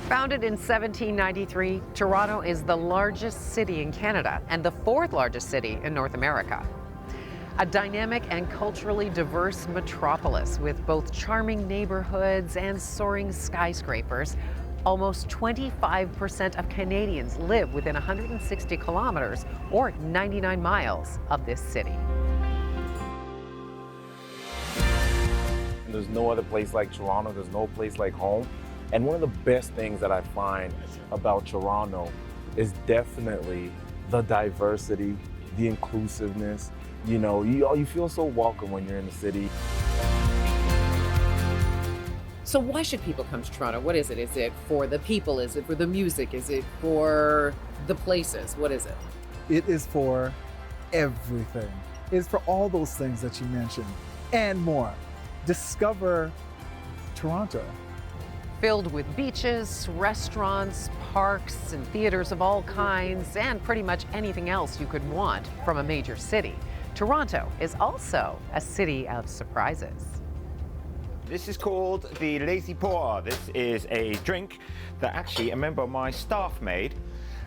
Founded in 1793, Toronto is the largest city in Canada and the fourth largest city in North America. A dynamic and culturally diverse metropolis with both charming neighborhoods and soaring skyscrapers. Almost 25% of Canadians live within 160 kilometers or 99 miles of this city. There's no other place like Toronto, there's no place like home. And one of the best things that I find about Toronto is definitely the diversity, the inclusiveness. You know, you feel so welcome when you're in the city. So why should people come to Toronto? What is it? Is it for the people? Is it for the music? Is it for the places? What is it? It is for everything. It's for all those things that you mentioned and more. Discover Toronto. Filled with beaches, restaurants, parks, and theaters of all kinds, and pretty much anything else you could want from a major city. Toronto is also a city of surprises. This is called the Lazy Pour. This is a drink that actually a member of my staff made,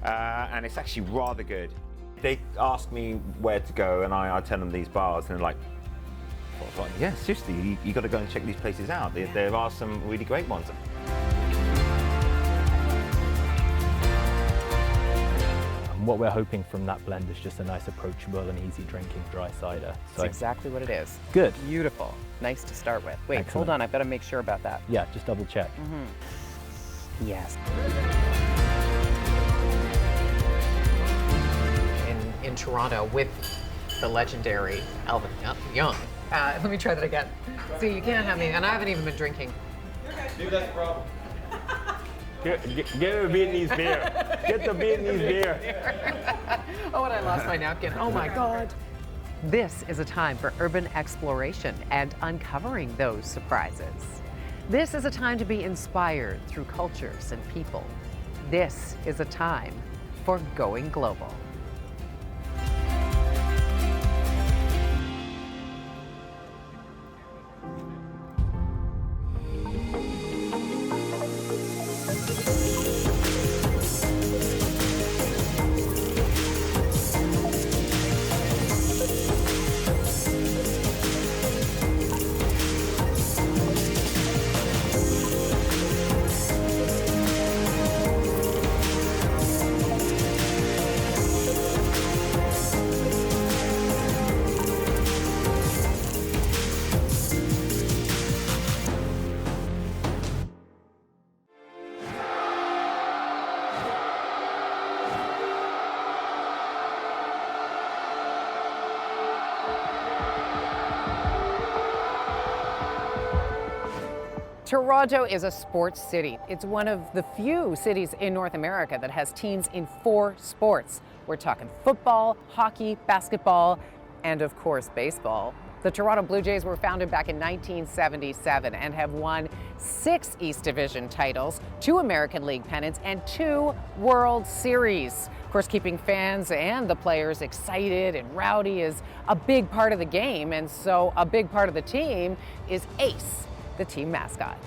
and it's actually rather good. They ask me where to go, and I tell them these bars, and they're like, yeah, seriously, you got to go and check these places out. There are some really great ones. What we're hoping from that blend is just a nice, approachable and easy drinking dry cider. That's exactly what it is. Good. Beautiful. Nice to start with. Wait, Excellent. Hold on. I've got to make sure about that. Yeah, just double check. Yes. In Toronto with the legendary Alvin Young. Let me try that again. See, you can't have me, and I haven't even been drinking. Maybe that's the problem. Get a Vietnamese beer. Get the Vietnamese beer. Oh, and I lost my napkin. Oh my God. This is a time for urban exploration and uncovering those surprises. This is a time to be inspired through cultures and people. This is a time for going global. Toronto is a sports city. It's one of the few cities in North America that has teams in 4 sports. We're talking football, hockey, basketball, and of course, baseball. The Toronto Blue Jays were founded back in 1977 and have won 6 East Division titles, 2 American League pennants, and 2 World Series. Of course, keeping fans and the players excited and rowdy is a big part of the game, and so a big part of the team is Ace, the team mascot.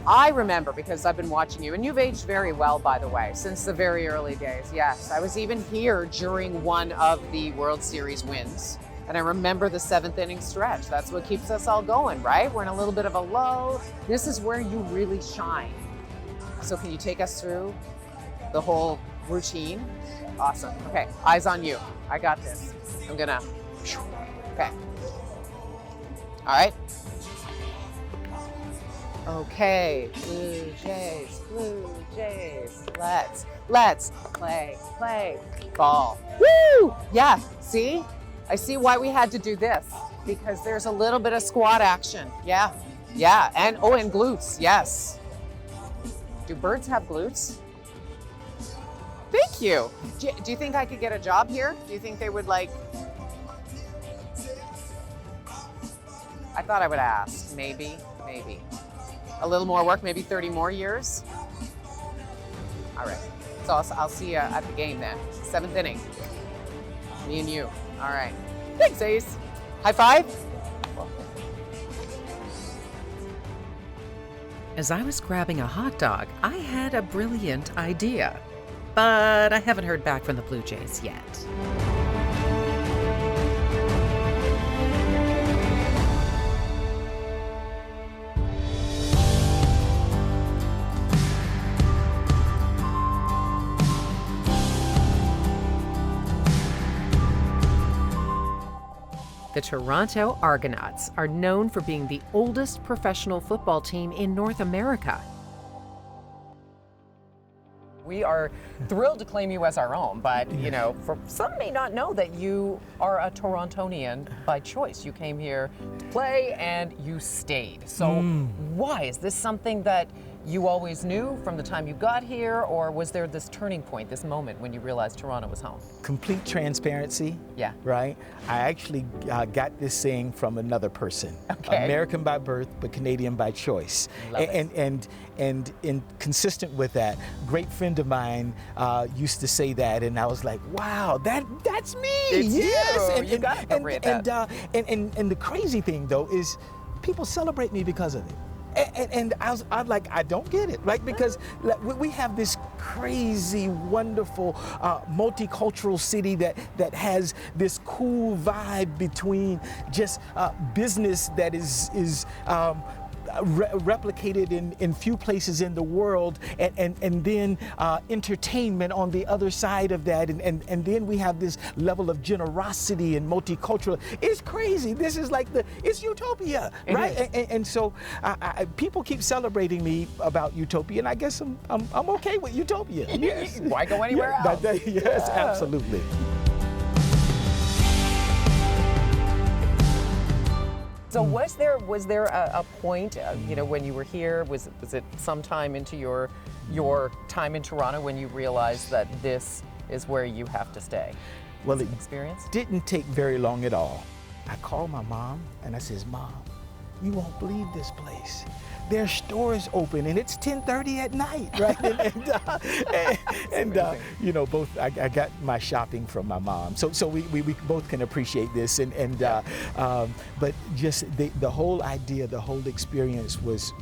I remember, because I've been watching you, and you've aged very well, by the way, since the very early days. Yes, I was even here during one of the World Series wins, and I remember the 7th inning stretch. That's what keeps us all going, right? We're in a little bit of a lull. This is where you really shine. So can you take us through the whole routine? Awesome. Okay, eyes on you. I got this. I'm gonna, okay. All right. Okay, Blue Jays, Blue Jays. Let's play ball. Woo! Yeah, see? I see why we had to do this, because there's a little bit of squat action. Yeah, and and glutes, yes. Do birds have glutes? Thank you. Do you think I could get a job here? Do you think they would like? I thought I would ask, maybe. A little more work, maybe 30 more years. All right, so I'll see you at the game then. 7th inning, me and you. All right, thanks, Ace. High five. As I was grabbing a hot dog, I had a brilliant idea. But I haven't heard back from the Blue Jays yet. The Toronto Argonauts are known for being the oldest professional football team in North America. We are thrilled to claim you as our own, but you know, for some may not know that you are a Torontonian by choice. You came here to play and you stayed. So why? Is this something that you always knew from the time you got here, or was there this turning point, this moment when you realized Toronto was home? Complete transparency. Yeah. Right? I actually got this saying from another person. Okay. American by birth, but Canadian by choice. Love it. And consistent with that, great friend of mine used to say that, and I was like, wow, that's me. It's yes. you. You gotta appropriate that. And the crazy thing though is people celebrate me because of it. And I'm like, I don't get it, right? Because we have this crazy, wonderful, multicultural city that has this cool vibe between just business that is replicated in few places in the world, and then entertainment on the other side of that, and then we have this level of generosity and multicultural. It's crazy. This is like it's utopia, right? And so people keep celebrating me about utopia, and I guess I'm okay with utopia. Yes. Why go anywhere else? Yes, absolutely. So was there a point, you know, when you were here, was it sometime into your time in Toronto when you realized that this is where you have to stay? Well, it experience? didn't take very long at all. I called my mom and I says, Mom, you won't believe this place. Their stores open and it's 10:30 at night, right? and you know, both I got my shopping from my mom, so we both can appreciate this, but just the whole idea, the whole experience was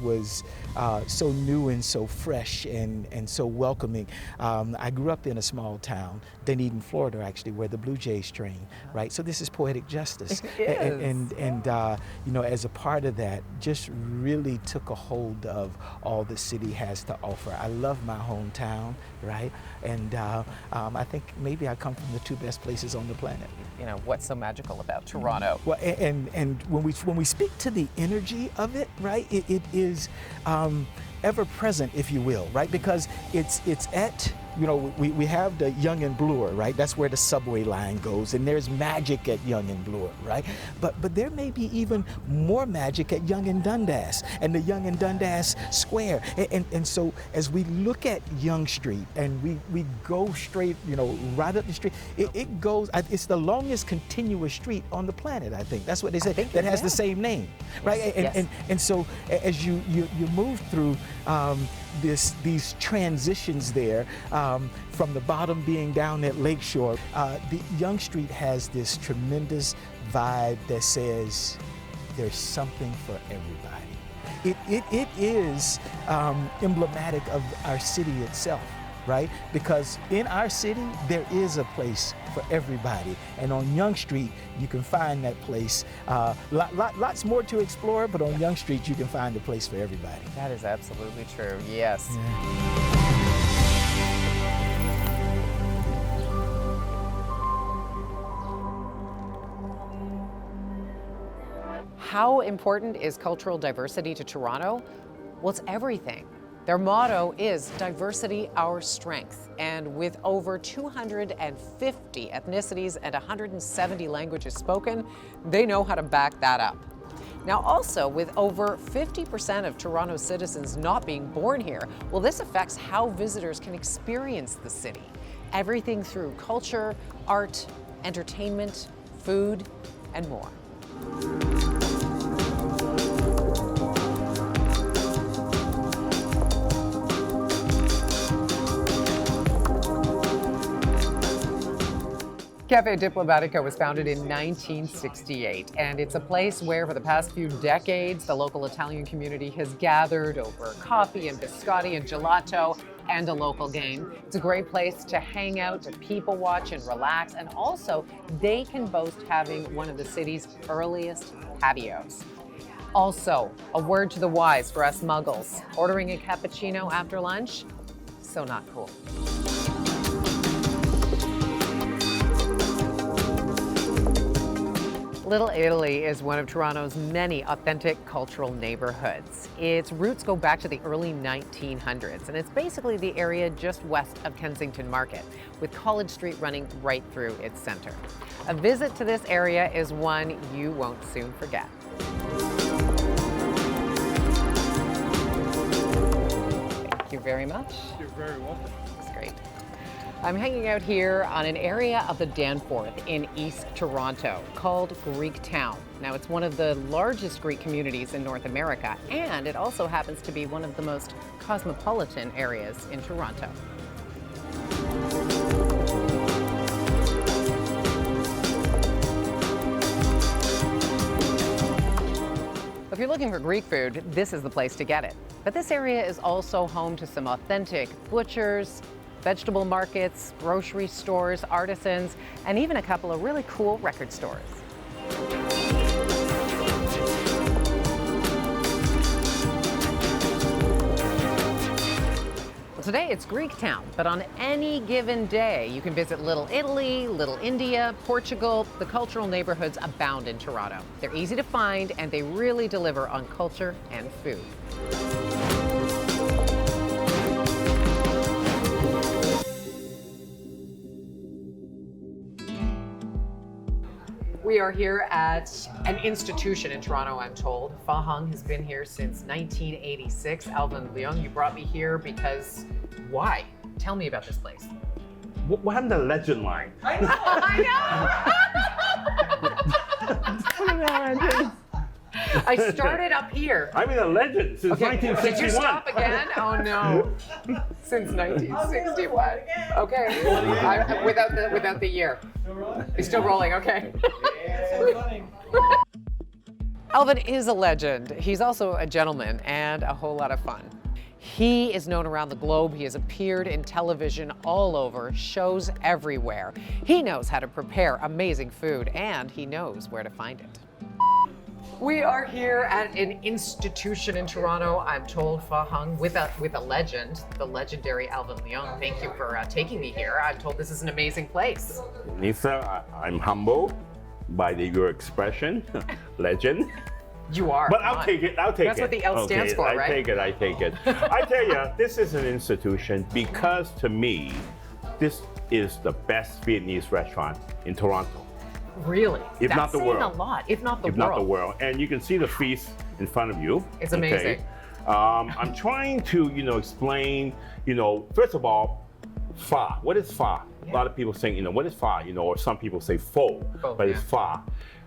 so new and so fresh and so welcoming. I grew up in a small town, Dunedin, Florida, actually, where the Blue Jays train, right? So this is poetic justice, and you know, as a part of that, just really took a hold of all the city has to offer. I love my hometown, right? And I think maybe I come from the two best places on the planet. You know, what's so magical about Toronto? Well, and when we speak to the energy of it, right? It is ever present, if you will, right? Because it's at, you know, we have the Yonge and Bloor, right? That's where the subway line goes, and there's magic at Yonge and Bloor, right? But there may be even more magic at Yonge and Dundas and the Yonge and Dundas Square. And so as we look at Yonge Street and we go straight, you know, right up the street, it goes, it's the longest continuous street on the planet, I think. That's what they say, that has the same name, right? Yes. And so as you move through these transitions there, from the bottom being down at Lakeshore, the Yonge Street has this tremendous vibe that says there's something for everybody. It is emblematic of our city itself, right? Because in our city, there is a place for everybody. And on Yonge Street, you can find that place. Lots more to explore, but on Yonge Street, you can find a place for everybody. That is absolutely true, yes. Yeah. How important is cultural diversity to Toronto? Well, it's everything. Their motto is diversity, our strength. And with over 250 ethnicities and 170 languages spoken, they know how to back that up. Now also, with over 50% of Toronto's citizens not being born here, well, this affects how visitors can experience the city. Everything through culture, art, entertainment, food, and more. Cafe Diplomatico was founded in 1968, and it's a place where for the past few decades, the local Italian community has gathered over coffee and biscotti and gelato and a local game. It's a great place to hang out, to people watch and relax, and also they can boast having one of the city's earliest patios. Also, a word to the wise for us muggles. Ordering a cappuccino after lunch? So not cool. Little Italy is one of Toronto's many authentic cultural neighborhoods. Its roots go back to the early 1900s, and it's basically the area just west of Kensington Market, with College Street running right through its center. A visit to this area is one you won't soon forget. Thank you very much. You're very welcome. That's great. I'm hanging out here on an area of the Danforth in East Toronto called Greek Town. Now, it's one of the largest Greek communities in North America, and it also happens to be one of the most cosmopolitan areas in Toronto. If you're looking for Greek food, this is the place to get it. But this area is also home to some authentic butchers, vegetable markets, grocery stores, artisans, and even a couple of really cool record stores. Well, today it's Greek Town, but on any given day, you can visit Little Italy, Little India, Portugal. The cultural neighborhoods abound in Toronto. They're easy to find, and they really deliver on culture and food. We are here at an institution in Toronto, I'm told. Fa Hung has been here since 1986. Alvin Leung, you brought me here because why? Tell me about this place. What happened to the legend line? I know! I started up here. I've been a legend since Okay, 1961. did you stop again? Oh no. Since 1961. Okay. Without the year. It's still rolling, okay. Alvin is a legend. He's also a gentleman and a whole lot of fun. He is known around the globe. He has appeared in television all over, shows everywhere. He knows how to prepare amazing food, and he knows where to find it. We are here at an institution in Toronto, I'm told, Fa Hung, with a legend, the legendary Alvin Leung. Thank you for taking me here. I'm told this is an amazing place. Lisa, I'm humbled by your expression, legend. You are. But I'll take it. That's what the L stands for, right? I take it. I tell you, this is an institution because to me, this is the best Vietnamese restaurant in Toronto. Really? If not the world. That's saying a lot, if not the world. If not the world. And you can see the feast in front of you. It's amazing. I'm trying to, explain, first of all, pho. What is pho? Yeah. A lot of people say, what is pho? Or some people say pho, but it's pho.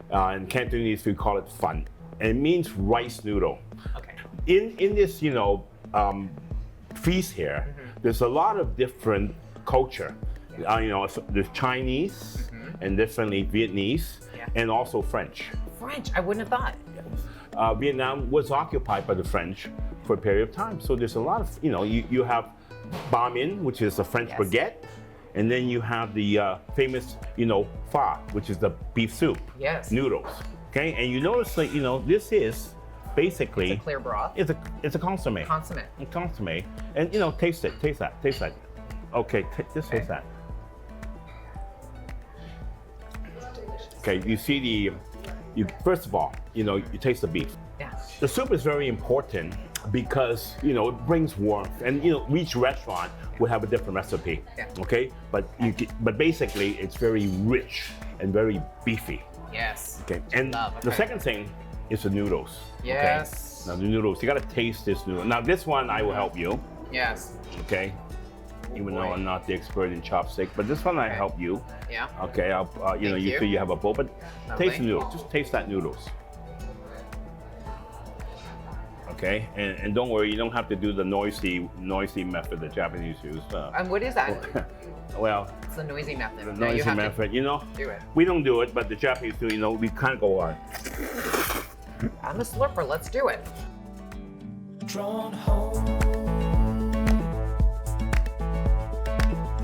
In Cantonese, we call it phan. And it means rice noodle. Okay. In this, feast here, there's a lot of different culture. There's Chinese, and definitely Vietnamese, and also French. French, I wouldn't have thought. Vietnam was occupied by the French for a period of time. So there's a lot of, you have banh mi, which is a French baguette, and then you have the famous, pho, which is the beef soup, noodles. Okay, and you notice that, this is basically it's a clear broth. It's a consommé. Consommé, and taste that. Okay, just taste that. Okay, you see first of all, you taste the beef. Yeah. The soup is very important because, it brings warmth, and each restaurant will have a different recipe. Yeah. Okay, but basically it's very rich and very beefy. Yes. Okay, and the second thing is the noodles. Yes. Okay? Now the noodles, you gotta taste this noodle. Now this one I will help you. Yes. Okay. Even though I'm not the expert in chopstick, but this one I help you. Yeah. Okay, you feel you have a bowl, but Lovely. taste the noodles. Just taste that noodles. Okay, and don't worry, you don't have to do the noisy method the Japanese use. And what is that? Well, It's the noisy method. the Now you noisy have to method, you know, do it. we don't do it, but the Japanese do. You know, we kind of go on. I'm a slurper. Let's do it. Drawn home,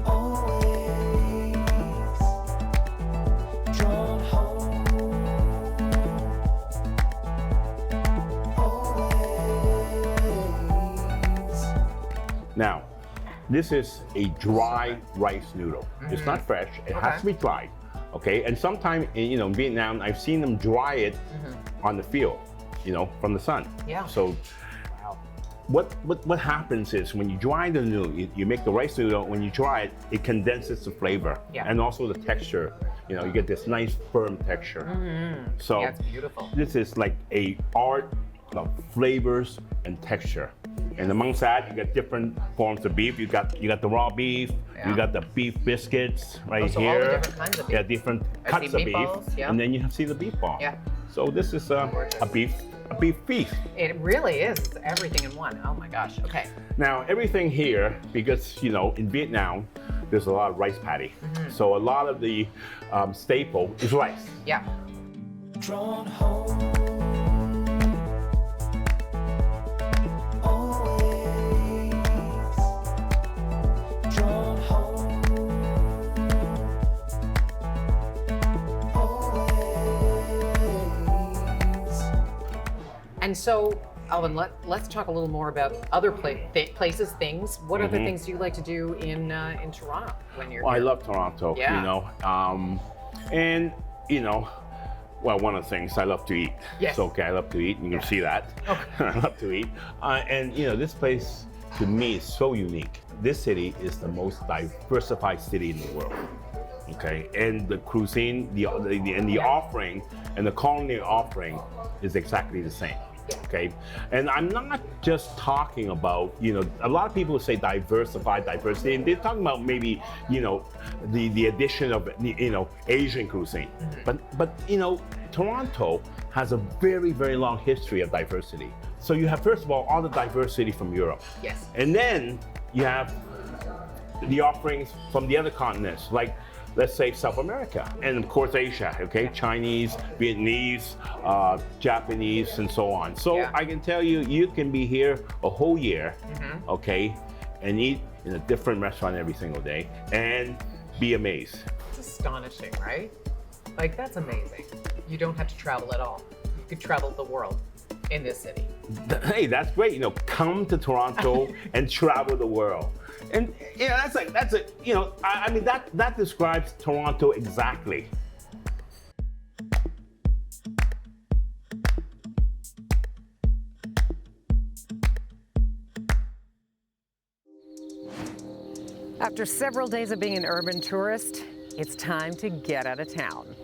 always drawn home, always. Now, this is a dry rice noodle. It's not fresh. It has to be dried. Okay, and sometimes in Vietnam, I've seen them dry it on the field, from the sun. Yeah. So, what happens is when you dry the noodle, you make the rice noodle. When you dry it, it condenses the flavor and also the texture. You get this nice firm texture. So Yeah, it's beautiful. this is like a art of flavors and texture. And amongst that, you got different forms of beef. You got the raw beef. Yeah. You got the beef biscuits right so all here. the different kinds of beef. Yeah, different I cuts see of beef. meatballs, yeah. And then you see the beef ball. Yeah. So this is a beef feast. It really is. It's everything in one. Oh my gosh. Okay. Now everything here, because in Vietnam, there's a lot of rice paddy. So a lot of the staple is rice. Yeah. Drawn home, always drawn home, always. And so, Alvin, let's talk a little more about other places, things. What other things do you like to do in Toronto when you're Well, I here? love Toronto. Yeah. And well, one of the things I love to eat. Yes. It's okay. I love to eat. You can see that. Okay. I love to eat. And this place to me is so unique. This city is the most diversified city in the world. Okay, and the cuisine, the offering, and the culinary offering is exactly the same. Okay, and I'm not just talking about a lot of people say diversity, and they're talking about maybe the addition of Asian cuisine, but Toronto has a very, very long history of diversity. So you have, first of all the diversity from Europe. Yes. And then you have the offerings from the other continents, like let's say South America, and of course Asia, okay? Chinese, Vietnamese, Japanese, and so on. So Yeah. I can tell you, you can be here a whole year, okay, and eat in a different restaurant every single day and be amazed. It's astonishing, right? Like, that's amazing. You don't have to travel at all. You could travel the world in this city. Hey, that's great. Come to Toronto and travel the world. And that describes Toronto exactly. After several days of being an urban tourist, it's time to get out of town.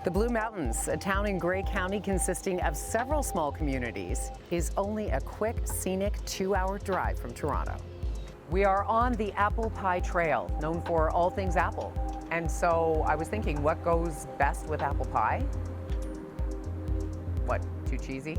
The Blue Mountains, a town in Grey County consisting of several small communities, is only a quick, scenic 2-hour drive from Toronto. We are on the Apple Pie Trail, known for all things apple. And so I was thinking, what goes best with apple pie? What, too cheesy?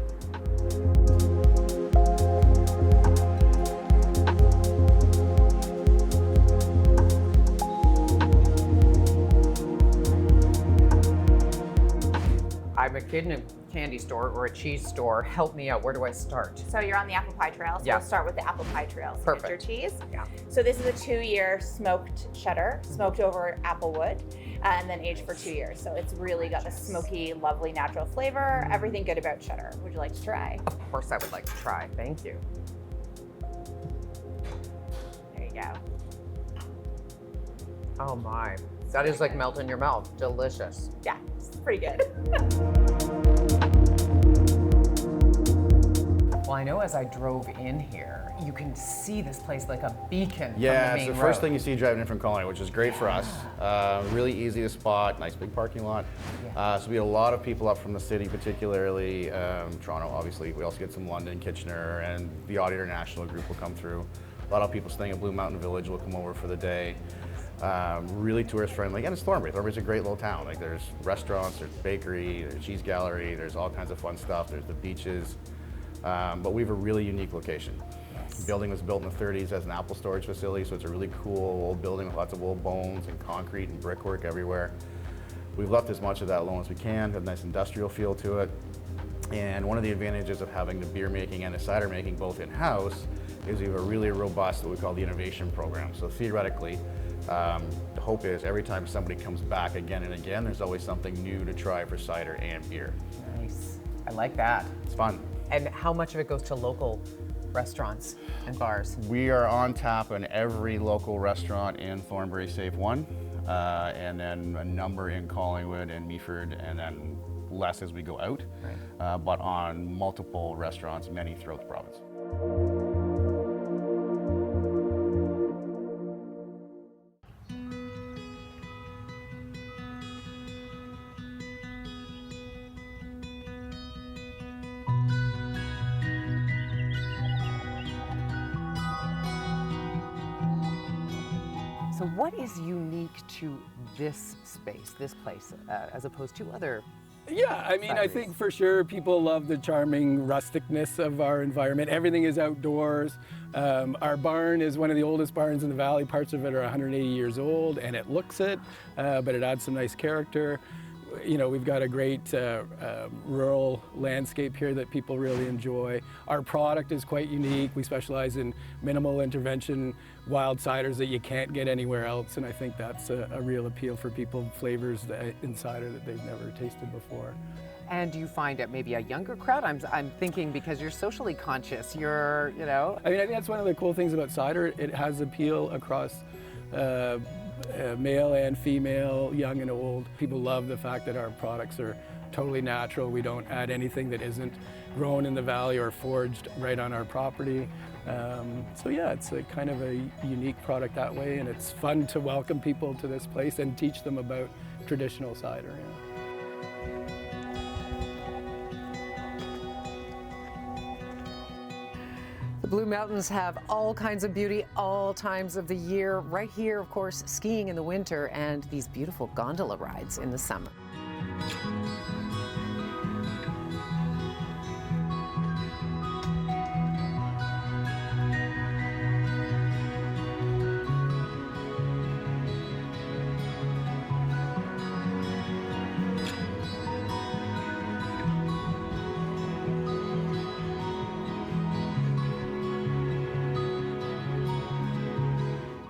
I'm a kid in a candy store or a cheese store. Help me out. Where do I start? So you're on the apple pie trail. So Yeah. we'll start with the apple pie trail. So Perfect. get your cheese. Yeah. So this is a 2-year smoked cheddar, smoked over apple wood, and then aged for 2 years. So it's really got the smoky, lovely, natural flavor. Everything good about cheddar. Would you like to try? Of course I would like to try. Thank you. There you go. Oh my. That is like melt in your mouth. Delicious. Yeah, it's pretty good. Well, I know as I drove in here, you can see this place like a beacon Yeah, from the it's main the first road. thing you see driving in from Culinary, which is great for us. Really easy to spot, nice big parking lot. So we had a lot of people up from the city, particularly Toronto, obviously. We also get some London, Kitchener, and the odd international group will come through. A lot of people staying at Blue Mountain Village will come over for the day. Really tourist friendly, and it's Thornbury. Thornbury's a great little town. Like there's restaurants, there's bakery, there's cheese gallery, there's all kinds of fun stuff. There's the beaches, but we have a really unique location. The building was built in the 30s as an apple storage facility, so it's a really cool old building with lots of old bones and concrete and brickwork everywhere. We've left as much of that alone as we can, have a nice industrial feel to it. And one of the advantages of having the beer making and the cider making both in-house is we have a really robust, what we call the innovation program. So theoretically, the hope is every time somebody comes back again and again, there's always something new to try for cider and beer. Nice. I like that. It's fun. And how much of it goes to local restaurants and bars? We are on tap in every local restaurant in Thornbury save one, and then a number in Collingwood and Meaford, and then less as we go out, but on multiple restaurants, many throughout the province. So what is unique to this space, this place, as opposed to other? Yeah, I mean, I think for sure people love the charming rusticness of our environment. Everything is outdoors. Our barn is one of the oldest barns in the valley. Parts of it are 180 years old, and it looks it, but it adds some nice character. You know, we've got a great rural landscape here that people really enjoy. Our product is quite unique. We specialize in minimal intervention wild ciders that you can't get anywhere else, and I think that's a real appeal for people, flavors in cider that they've never tasted before. And do you find it maybe a younger crowd? I'm thinking because you're socially conscious, you're, you know. I mean, I think that's one of the cool things about cider. It has appeal across male and female, young and old. People love the fact that our products are totally natural. We don't add anything that isn't grown in the valley or foraged right on our property. So yeah, it's a kind of a unique product that way, and it's fun to welcome people to this place and teach them about traditional cider. Yeah. The Blue Mountains have all kinds of beauty all times of the year. Right here, of course, skiing in the winter and these beautiful gondola rides in the summer.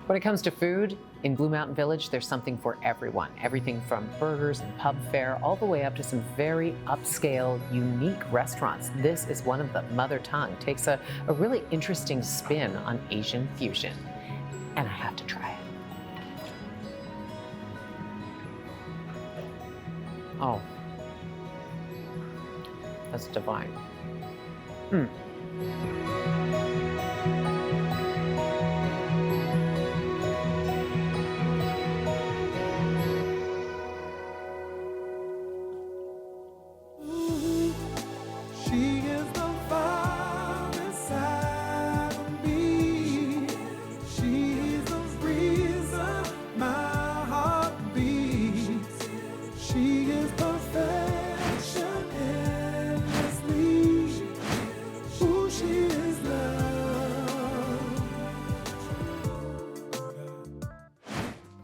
When it comes to food, in Blue Mountain Village, there's something for everyone. Everything from burgers and pub fare, all the way up to some very upscale, unique restaurants. This is one of them. Mother Tongue takes a really interesting spin on Asian fusion. And I have to try it. Oh, that's divine.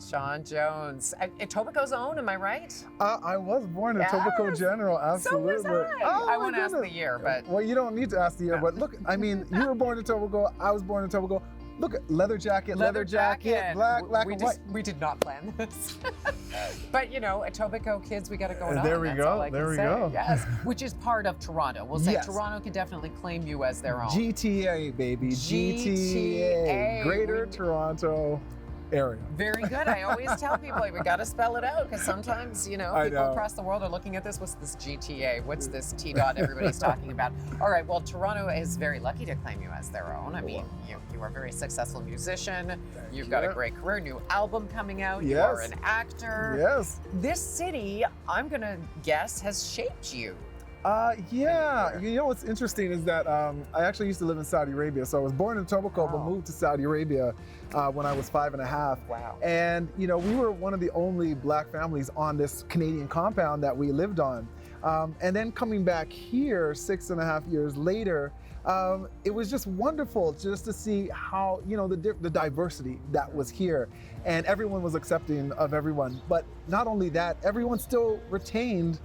Sean Jones, Etobicoke's own, am I right? I was born in Etobicoke General, absolutely. So was I. Oh, I my won't ask goodness. the year, but. Well, you don't need to ask the year, but look, I mean, you were born in Etobicoke, I was born in Etobicoke. Look at leather jacket, black and white. We did not plan this. But you know, Etobicoke kids, we got it going on. There we That's go, all I there can we say. go. Yes, which is part of Toronto. We'll say Yes. Toronto can definitely claim you as their own. GTA, baby, GTA. Greater Toronto area. Very good. I always tell people we got to spell it out because sometimes, I people know. across the world are looking at this. What's this GTA? What's this T dot everybody's talking about? All right. Well, Toronto is very lucky to claim you as their own. I mean, you are a very successful musician. You've got a great career, new album coming out. You are an actor. Yes. This city, I'm going to guess, has shaped you. Yeah. You know what's interesting is that I actually used to live in Saudi Arabia. So I was born in Etobicoke, but moved to Saudi Arabia when I was 5.5. Wow. And we were one of the only Black families on this Canadian compound that we lived on. And then coming back here 6.5 years later, it was just wonderful just to see how, the diversity that was here, and everyone was accepting of everyone. But not only that, everyone still retained,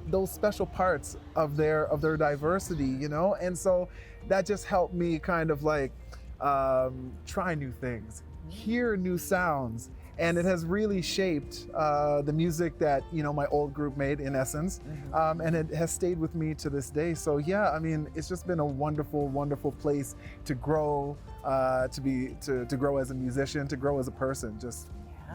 those special parts of their diversity, and so that just helped me kind of like try new things, hear new sounds. And it has really shaped the music that my old group made, in essence, and it has stayed with me to this day. So yeah, I mean, it's just been a wonderful, wonderful place to grow, to grow as a musician, to grow as a person, just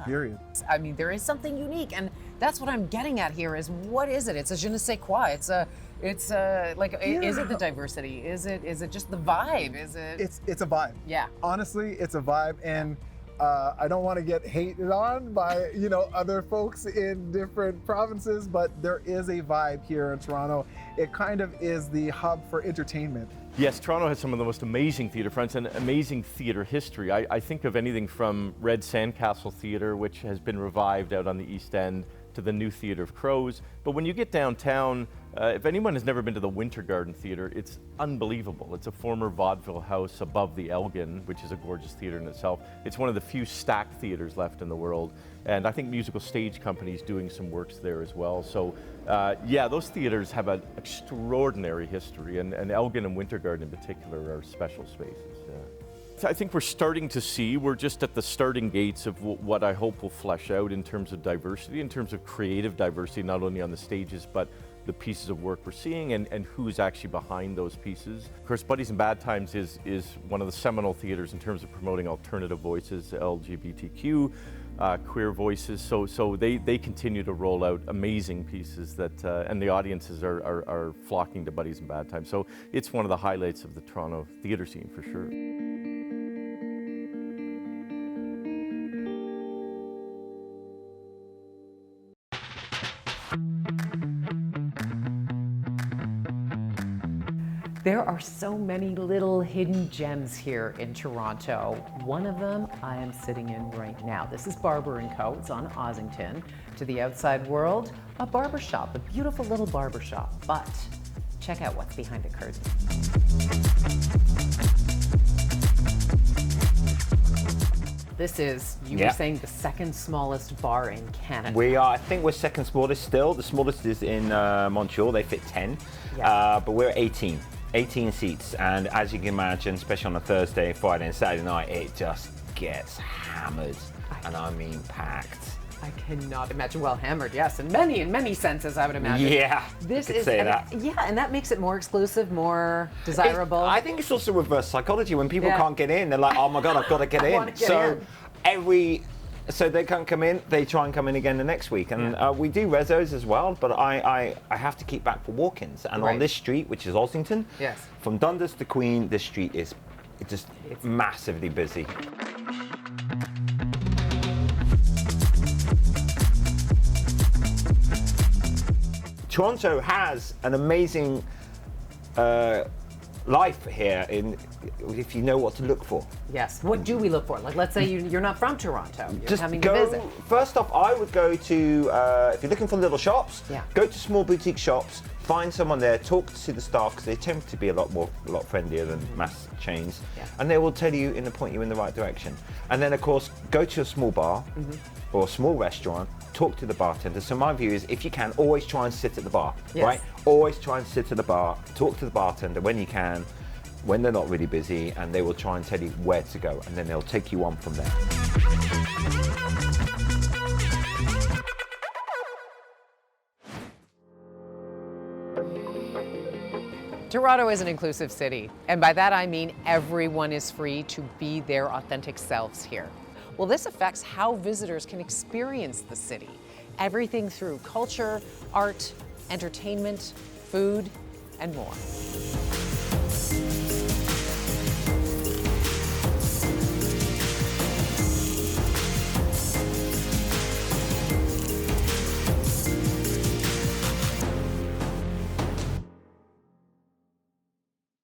period. I mean, there is something unique, and that's what I'm getting at here. Is what is it? It's a je ne sais quoi. Is it the diversity? Is it just the vibe? Is it? It's a vibe. Yeah. Honestly, it's a vibe, and. I don't want to get hated on by other folks in different provinces, but there is a vibe here in Toronto. It kind of is the hub for entertainment. Yes, Toronto has some of the most amazing theatre fronts and amazing theatre history. I think of anything from Red Sandcastle Theatre, which has been revived out on the East End, to the new Theatre of Crows. But when you get downtown, if anyone has never been to the Winter Garden Theatre, it's unbelievable. It's a former vaudeville house above the Elgin, which is a gorgeous theatre in itself. It's one of the few stacked theatres left in the world. And I think Musical Stage Company is doing some works there as well. So yeah, those theatres have an extraordinary history, and Elgin and Winter Garden in particular are special spaces. Yeah. I think we're starting to see, we're just at the starting gates of what I hope will flesh out in terms of diversity, in terms of creative diversity, not only on the stages, but the pieces of work we're seeing and who's actually behind those pieces. Of course, Buddies in Bad Times is one of the seminal theaters in terms of promoting alternative voices, LGBTQ, queer voices. So they continue to roll out amazing pieces that, and the audiences are flocking to Buddies in Bad Times. So it's one of the highlights of the Toronto theater scene for sure. There are so many little hidden gems here in Toronto. One of them I am sitting in right now. This is Barber & Co. It's on Ossington. To the outside world, a barbershop, a beautiful little barbershop. But check out what's behind the curtain. This is, you were saying, the second smallest bar in Canada. I think we're second smallest still. The smallest is in Montreal, they fit 10, but we're 18 seats. And as you can imagine, especially on a Thursday, Friday and Saturday night, it just gets hammered, and I mean packed. I cannot imagine. Well, hammered, yes, in many senses, I would imagine. Yeah, this you could say that. Yeah, and that makes it more exclusive, more desirable. I think it's also reverse psychology. When people can't get in, they're like, "Oh my God, I've got to get in." So they can't come in. They try and come in again the next week, and we do resos as well. But I have to keep back for walk-ins. And on this street, which is Ossington, from Dundas to Queen, this street is it's massively busy. Toronto has an amazing life here if you know what to look for. Yes. What do we look for? Like, let's say you're not from Toronto. You're Just coming go, to visit. First off, I would go to, if you're looking for little shops, go to small boutique shops, find someone there, talk to the staff, because they tend to be a lot friendlier than mass chains, and they will tell you and point you in the right direction. And then, of course, go to a small bar or a small restaurant, talk to the bartender. So my view is, if you can, always try and sit at the bar, right? Always try and sit at the bar, talk to the bartender when you can, when they're not really busy, and they will try and tell you where to go, and then they'll take you on from there. Toronto is an inclusive city, and by that I mean everyone is free to be their authentic selves here. Well, this affects how visitors can experience the city. Everything through culture, art, entertainment, food, and more.